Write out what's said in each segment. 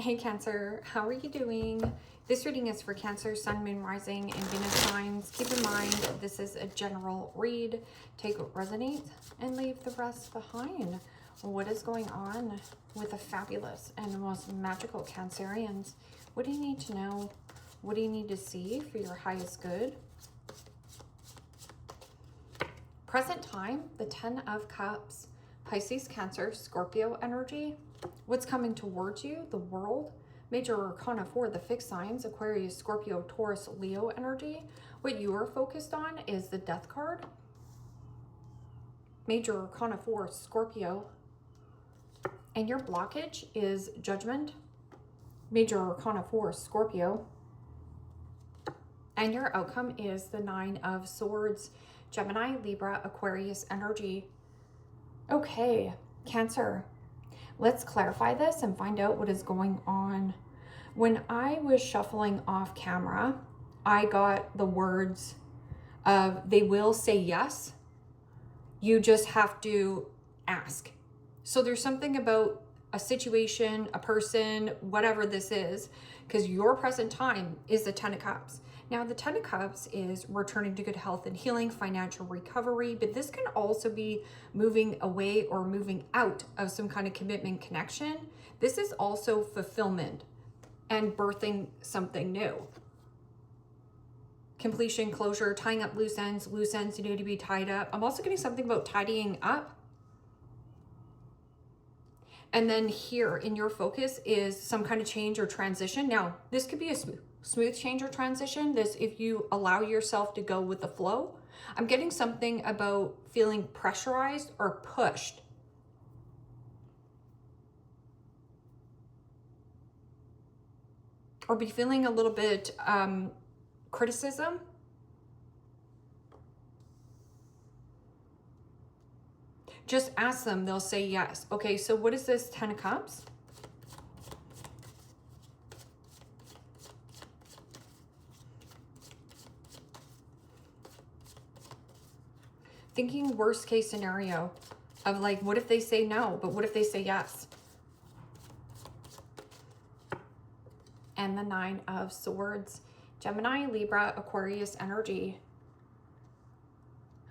Hey Cancer, how are you doing? This reading is for Cancer, Sun, Moon, Rising, and Venus signs. Keep in mind, this is a general read. Take what resonates and leave the rest behind. What is going on with the fabulous and the most magical Cancerians? What do you need to know? What do you need to see for your highest good? Present time, the 10 of Cups, Pisces, Cancer, Scorpio energy. What's coming towards you? The World. Major Arcana 4, the fixed signs, Aquarius, Scorpio, Taurus, Leo energy. What you are focused on is the Death card. Major Arcana 4, Scorpio. And your blockage is Judgment. Major Arcana 4, Scorpio. And your outcome is the 9 of Swords, Gemini, Libra, Aquarius energy. Okay, Cancer. Let's clarify this and find out what is going on. When I was shuffling off camera, I got the words of they will say yes. You just have to ask. So there's something about a situation, a person, whatever this is, because your present time is the 10 of Cups. Now, the 10 of Cups is returning to good health and healing, financial recovery, but this can also be moving away or moving out of some kind of commitment connection. This is also fulfillment and birthing something new. Completion, closure, tying up loose ends need to be tied up. I'm also getting something about tidying up. And then here in your focus is some kind of change or transition. Now, this could be a smooth change or transition. This, if you allow yourself to go with the flow. I'm getting something about feeling pressurized or pushed. Or be feeling a little bit criticism. Just ask them, they'll say yes. Okay, so what is this 10 of Cups? Thinking worst case scenario of like, what if they say no, but what if they say yes? And the 9 of Swords, Gemini, Libra, Aquarius energy.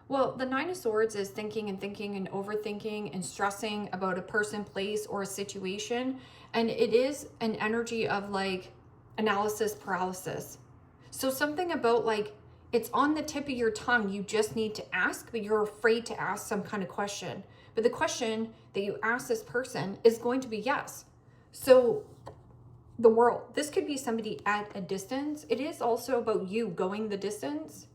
Well, the 9 of Swords is thinking and overthinking and stressing about a person, place, or a situation. And it is an energy of like analysis paralysis. So something about like, it's on the tip of your tongue. You just need to ask, but you're afraid to ask some kind of question. But the question that you ask this person is going to be yes. So the World, this could be somebody at a distance. It is also about you going the distance.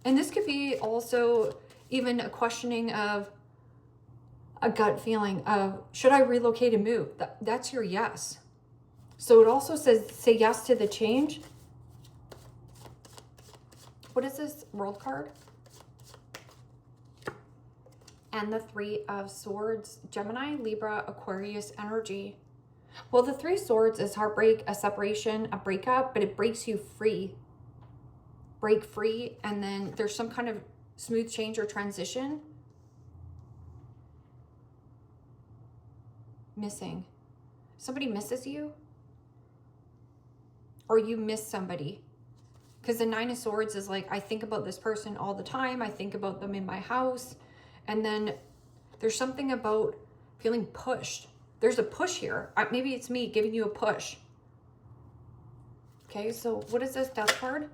And this could be also even a questioning of a gut feeling of, should I relocate and move? That's your yes. So it also says, say yes to the change. What is this World card? And the 3 of Swords, Gemini, Libra, Aquarius energy. Well, the 3 Swords is heartbreak, a separation, a breakup, but it breaks you free. Break free, and then there's some kind of smooth change or transition. Missing. Somebody misses you. Or you miss somebody. Because the 9 of Swords is like, I think about this person all the time. I think about them in my house. And then there's something about feeling pushed. There's a push here. Maybe it's me giving you a push. Okay, so what is this Death card?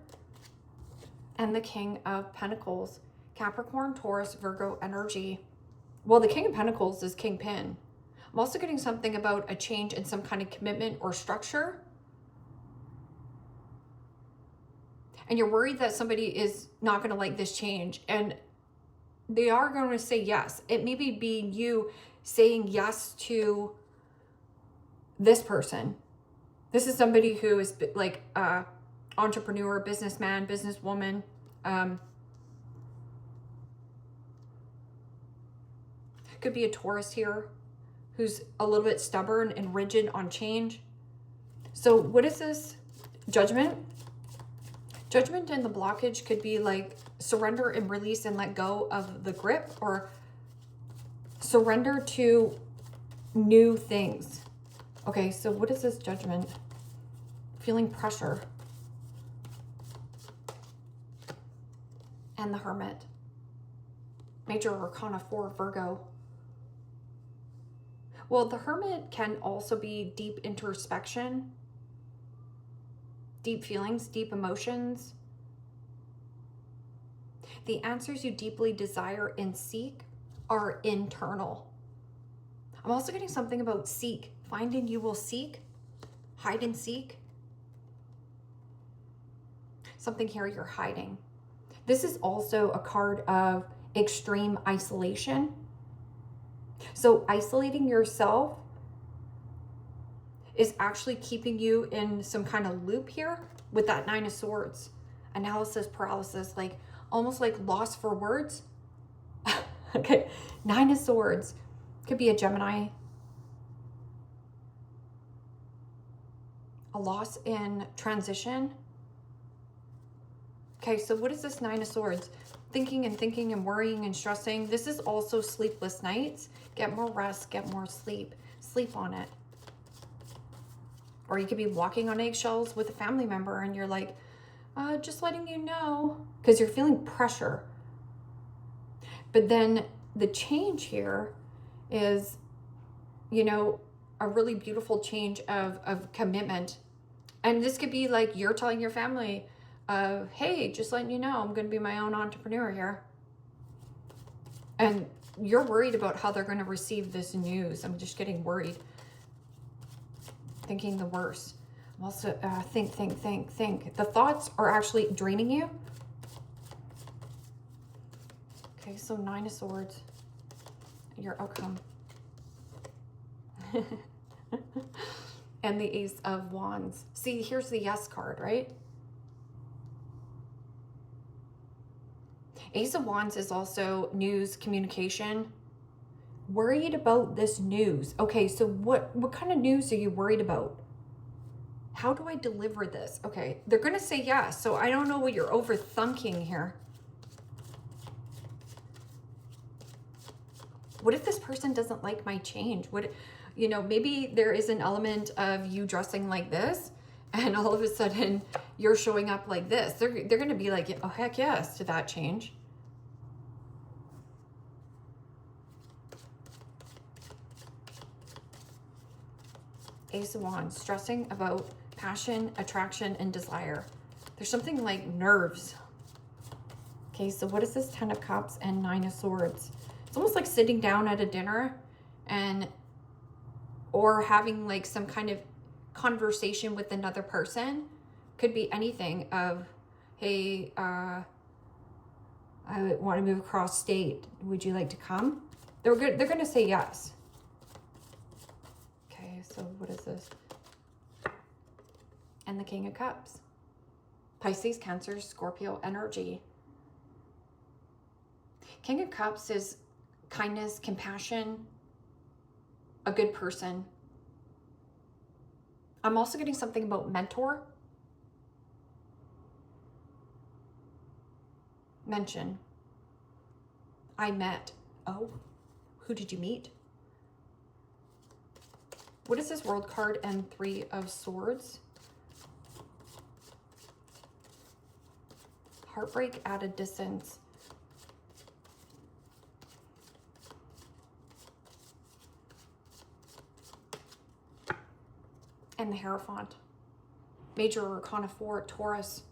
And the King of Pentacles, Capricorn, Taurus, Virgo energy. Well, the King of Pentacles is Kingpin. I'm also getting something about a change in some kind of commitment or structure. And you're worried that somebody is not going to like this change. And they are going to say yes. It may be you saying yes to this person. This is somebody who is like entrepreneur, businessman, businesswoman. Could be a Taurus here who's a little bit stubborn and rigid on change. So what is this? Judgment. Judgment and the blockage could be like surrender and release and let go of the grip, or surrender to new things. Okay, so what is this Judgment? Feeling pressure. And the Hermit. Major Arcana 4, Virgo. Well, the Hermit can also be deep introspection, deep feelings, deep emotions. The answers you deeply desire and seek are internal. I'm also getting something about seek. Finding you will seek. Hide and seek. Something here you're hiding. This is also a card of extreme isolation. So isolating yourself is actually keeping you in some kind of loop here with that Nine of Swords. Analysis paralysis, like almost like lost for words. Okay, Nine of Swords. Could be a Gemini. A loss in transition. Okay, so what is this Nine of Swords? Thinking and worrying and stressing. This is also sleepless nights. Get more rest, get more sleep. Sleep on it. Or you could be walking on eggshells with a family member and you're like, just letting you know, because you're feeling pressure. But then the change here is, you know, a really beautiful change of commitment. And this could be like you're telling your family, hey, just letting you know, I'm going to be my own entrepreneur here. And you're worried about how they're going to receive this news. I'm just getting worried. Thinking the worst. I'm also think. The thoughts are actually draining you. Okay, so Nine of Swords. Your outcome. And the Ace of Wands. See, here's the Yes card, right? Ace of Wands is also news, communication. Worried about this news. Okay, so what kind of news are you worried about? How do I deliver this? Okay, they're going to say yes, so I don't know what you're overthinking here. What if this person doesn't like my change? What, you know, maybe there is an element of you dressing like this and all of a sudden you're showing up like this. They're going to be like, oh, heck yes to that change. Ace of Wands, stressing about passion, attraction, and desire. There's something like nerves. Okay, so what is this? 10 of Cups and 9 of Swords. It's almost like sitting down at a dinner and or having like some kind of conversation with another person. Could be anything of, hey, I want to move across state. Would you like to come? They're going to say yes. Okay, so what is this? And the King of Cups. Pisces, Cancer, Scorpio energy. King of Cups is kindness, compassion, a good person. I'm also getting something about mentor. Mention. I met. Oh, who did you meet? What is this World card and 3 of Swords? Heartbreak at a distance. And the Hierophant. Major Arcana 4, Taurus.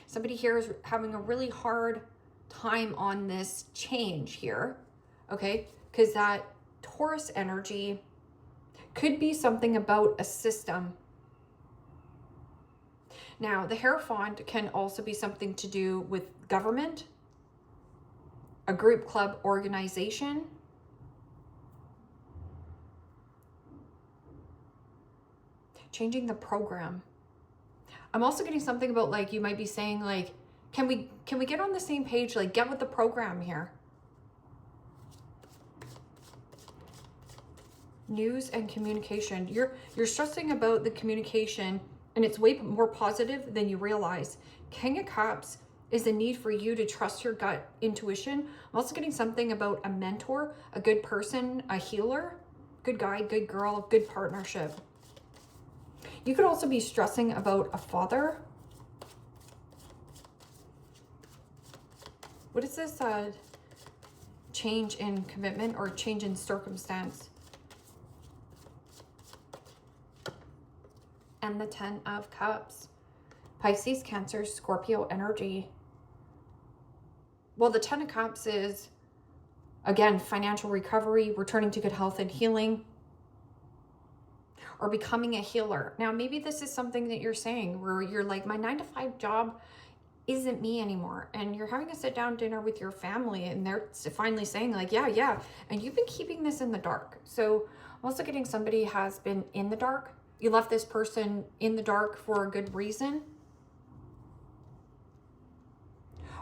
Somebody here is having a really hard time on this change here, okay? Because that Taurus energy could be something about a system. Now, the Hierophant can also be something to do with government, a group, club, organization. Changing the program. I'm also getting something about like, you might be saying like, can we get on the same page? Like get with the program here. News and communication. You're stressing about the communication and it's way more positive than you realize. King of Cups is a need for you to trust your gut intuition. I'm also getting something about a mentor, a good person, a healer. good guy, good girl, good partnership. You could also be stressing about a father. What is this change in commitment or change in circumstance? And the 10 of Cups. Pisces, Cancer, Scorpio energy. Well, the 10 of Cups is, again, financial recovery, returning to good health and healing, or becoming a healer. Now, maybe this is something that you're saying where you're like, my 9-to-5 job isn't me anymore. And you're having a sit down dinner with your family and they're finally saying like, yeah. And you've been keeping this in the dark. So I'm also getting somebody has been in the dark. You left this person in the dark for a good reason.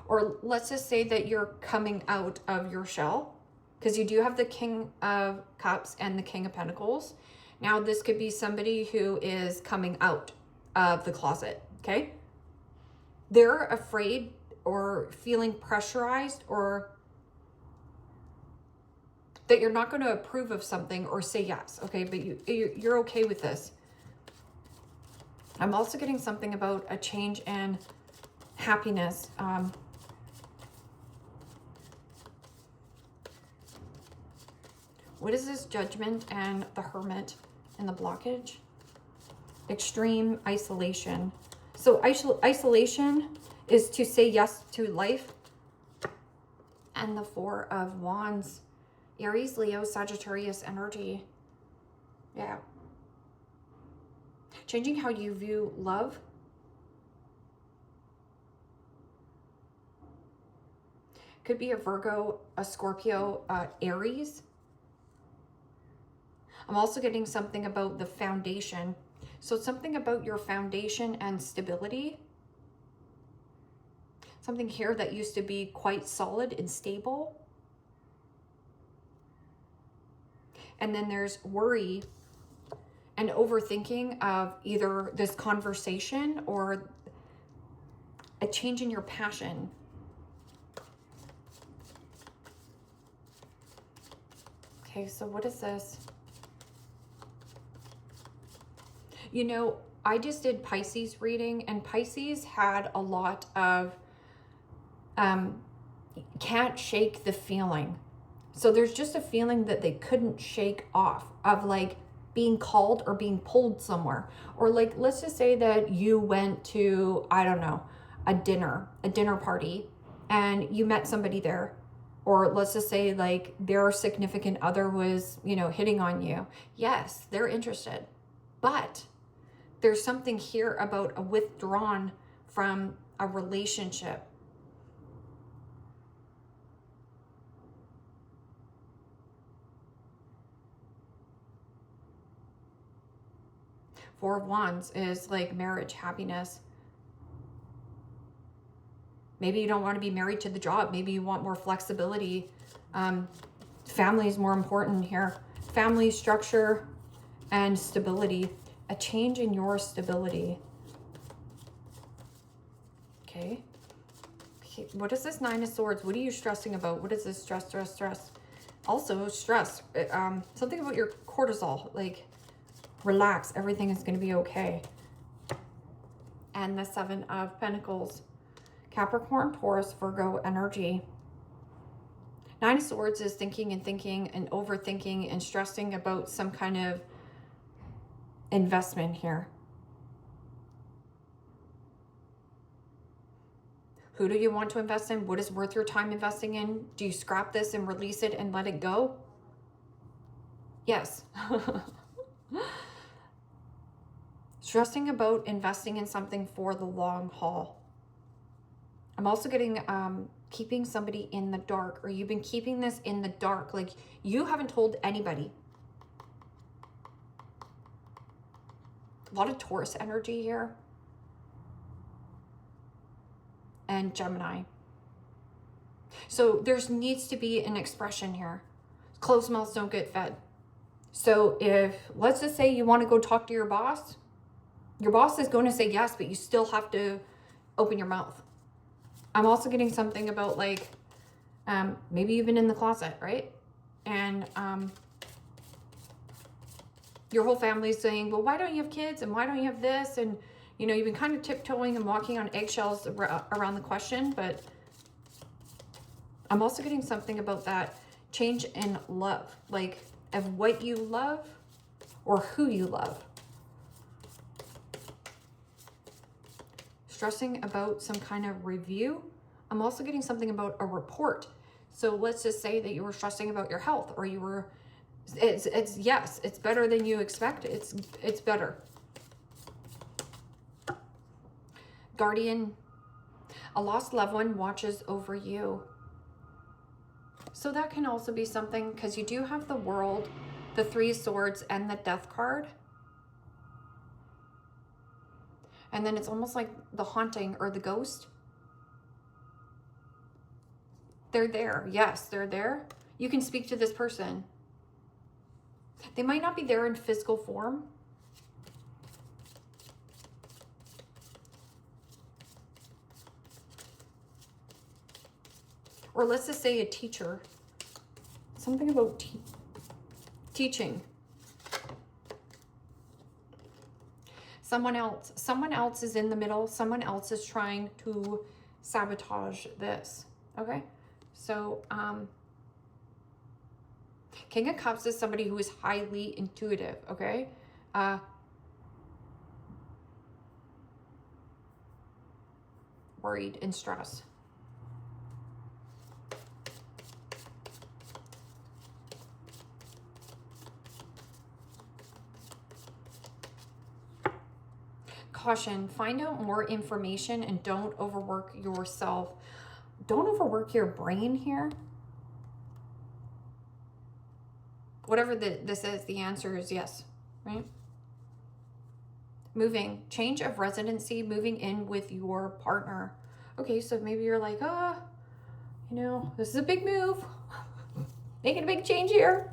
Or let's just say that you're coming out of your shell, because you do have the King of Cups and the King of Pentacles. Now, this could be somebody who is coming out of the closet, okay? They're afraid or feeling pressurized, or that you're not going to approve of something or say yes, okay? But you're okay with this. I'm also getting something about a change in happiness. What is this Judgment and the Hermit and the blockage? Extreme isolation. So isolation is to say yes to life. And the 4 of Wands. Aries, Leo, Sagittarius energy. Yeah. Changing how you view love. Could be a Virgo, a Scorpio, Aries. I'm also getting something about the foundation. So something about your foundation and stability. Something here that used to be quite solid and stable. And then there's worry and overthinking of either this conversation or a change in your passion. Okay, so what is this? You know, I just did Pisces reading, and Pisces had a lot of can't shake the feeling. So there's just a feeling that they couldn't shake off of like being called or being pulled somewhere. Or like, let's just say that you went to, I don't know, a dinner party, and you met somebody there. Or let's just say like their significant other was, you know, hitting on you. Yes, they're interested. But there's something here about a withdrawn from a relationship. Four of Wands is like marriage, happiness. Maybe you don't want to be married to the job. Maybe you want more flexibility. Family is more important here. Family structure and stability. A change in your stability. Okay. What is this 9 of Swords? What are you stressing about? What is this stress? Also stress. Something about your cortisol. Like, relax. Everything is going to be okay. And the 7 of Pentacles. Capricorn, Taurus, Virgo energy. 9 of Swords is thinking and overthinking and stressing about some kind of investment here. Who do you want to invest in? What is worth your time investing in? Do you scrap this and release it and let it go? Yes. Stressing about investing in something for the long haul. I'm also getting keeping somebody in the dark, or you've been keeping this in the dark. Like you haven't told anybody. A lot of Taurus energy here. And Gemini. So there's needs to be an expression here. Closed mouths don't get fed. So if, let's just say you want to go talk to your boss is going to say yes, but you still have to open your mouth. I'm also getting something about like, maybe you've been in the closet, right? And Your whole family's saying, well, why don't you have kids? And why don't you have this? And, you know, you've been kind of tiptoeing and walking on eggshells around the question. But I'm also getting something about that change in love, like of what you love or who you love. Stressing about some kind of review. I'm also getting something about a report. So let's just say that you were stressing about your health, or you were, yes, it's better than you expected. It's better. Guardian, a lost loved one watches over you. So that can also be something, because you do have the World, the Three of Swords, and the Death card. And then it's almost like the haunting or the ghost. They're there. Yes, they're there. You can speak to this person. They might not be there in physical form. Or let's just say a teacher. Something about teaching. Someone else is in the middle. Someone else is trying to sabotage this. Okay. So, King of Cups is somebody who is highly intuitive. Okay. Worried and stressed. Caution, find out more information and don't overwork yourself. Don't overwork your brain here. Whatever this is, the answer is yes, right? Moving, change of residency, moving in with your partner. Okay, so maybe you're like, you know, this is a big move. Making a big change here.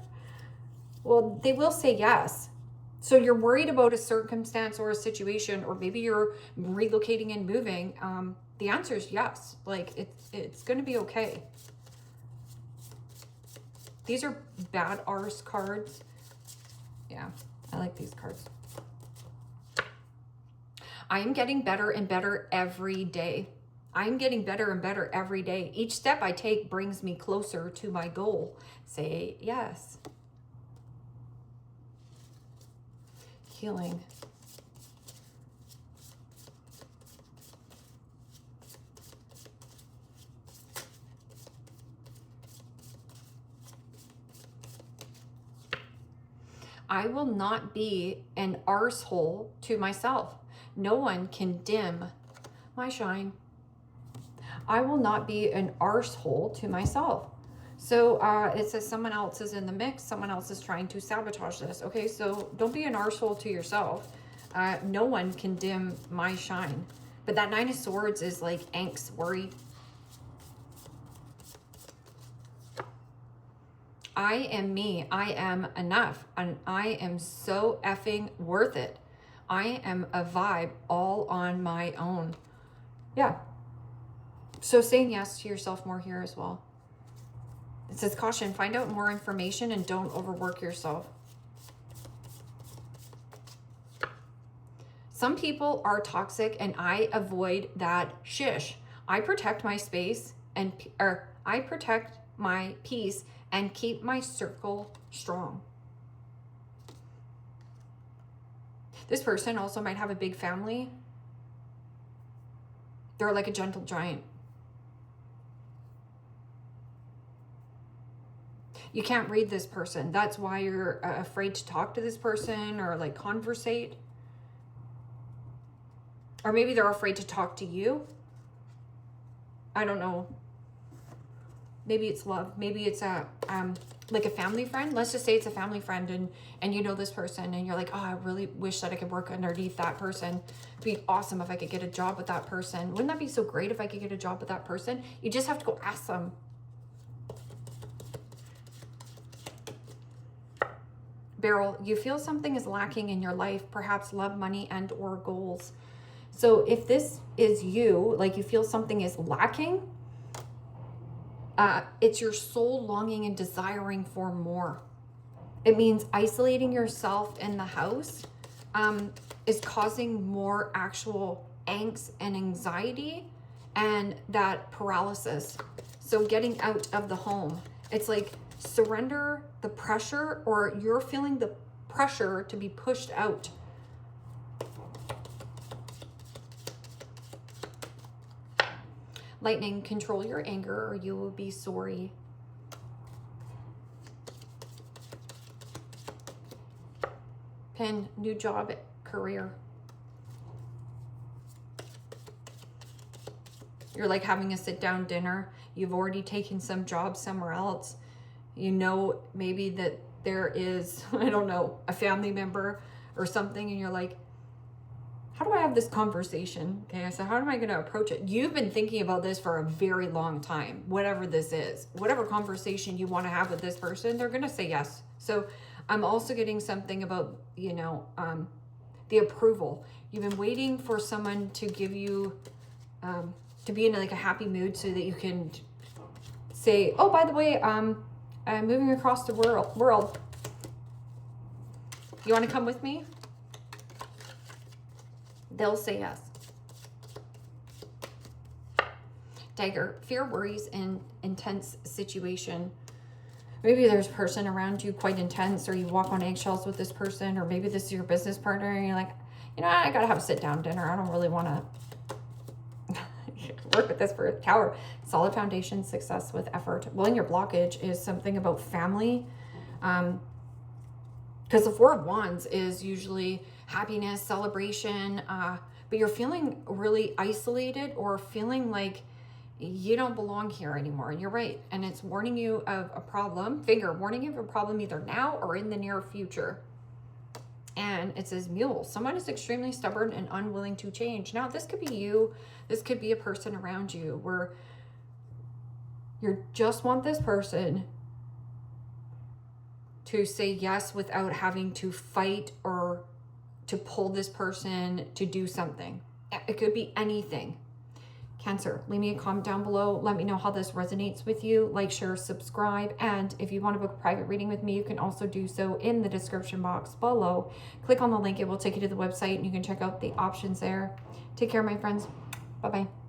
Well, they will say yes. So you're worried about a circumstance or a situation, or maybe you're relocating and moving. The answer is yes. Like it's going to be okay. These are bad arse cards. Yeah, I like these cards. I am getting better and better every day. I'm getting better and better every day. Each step I take brings me closer to my goal. Say yes. Healing. I will not be an arsehole to myself. No one can dim my shine. I will not be an arsehole to myself. So it says someone else is in the mix. Someone else is trying to sabotage this. Okay, so don't be an arsehole to yourself. No one can dim my shine. But that Nine of Swords is like angst, worry. I am me. I am enough. And I am so effing worth it. I am a vibe all on my own. Yeah. So saying yes to yourself more here as well. It says caution, find out more information and don't overwork yourself. Some people are toxic and I avoid that shish. I protect my space and I protect my peace and keep my circle strong. This person also might have a big family. They're like a gentle giant. You can't read this person. That's why you're afraid to talk to this person or like conversate. Or maybe they're afraid to talk to you. I don't know. Maybe it's love. Maybe it's like a family friend. Let's just say it's a family friend and you know this person and you're like, oh, I really wish that I could work underneath that person. It'd be awesome if I could get a job with that person. Wouldn't that be so great if I could get a job with that person? You just have to go ask them. Beryl, you feel something is lacking in your life, perhaps love, money, and or goals. So if this is you, like you feel something is lacking, it's your soul longing and desiring for more. It means isolating yourself in the house is causing more actual angst and anxiety and that paralysis. So getting out of the home, it's like surrender the pressure, or you're feeling the pressure to be pushed out. Lightning, control your anger or you will be sorry. Pen, new job, career. You're like having a sit-down dinner. You've already taken some job somewhere else. You know, maybe that there is, I don't know, a family member or something, and you're like, how do I have this conversation? Okay, so how am I going to approach it? You've been thinking about this for a very long time, whatever this is. Whatever conversation you want to have with this person, they're going to say yes. So I'm also getting something about, you know, the approval. You've been waiting for someone to give you, to be in like a happy mood so that you can say, oh, by the way, I'm moving across the world. You want to come with me? They'll say yes. Dagger, fear, worries, and intense situation. Maybe there's a person around you quite intense, or you walk on eggshells with this person, or maybe this is your business partner and you're like, you know, I gotta have a sit-down dinner. I don't really want to work with this for a tower. Solid foundation, success with effort. Well, in your blockage is something about family. Because the Four of Wands is usually happiness, celebration, but you're feeling really isolated or feeling like you don't belong here anymore. And you're right. And it's warning you of a problem, warning you of a problem either now or in the near future. And it says mule. Someone is extremely stubborn and unwilling to change. Now, this could be you. This could be a person around you where you just want this person to say yes without having to fight or to pull this person to do something. It could be anything. Cancer, leave me a comment down below. Let me know how this resonates with you. Like, share, subscribe. And if you want to book a private reading with me, you can also do so in the description box below. Click on the link. It will take you to the website and you can check out the options there. Take care, my friends. Bye-bye.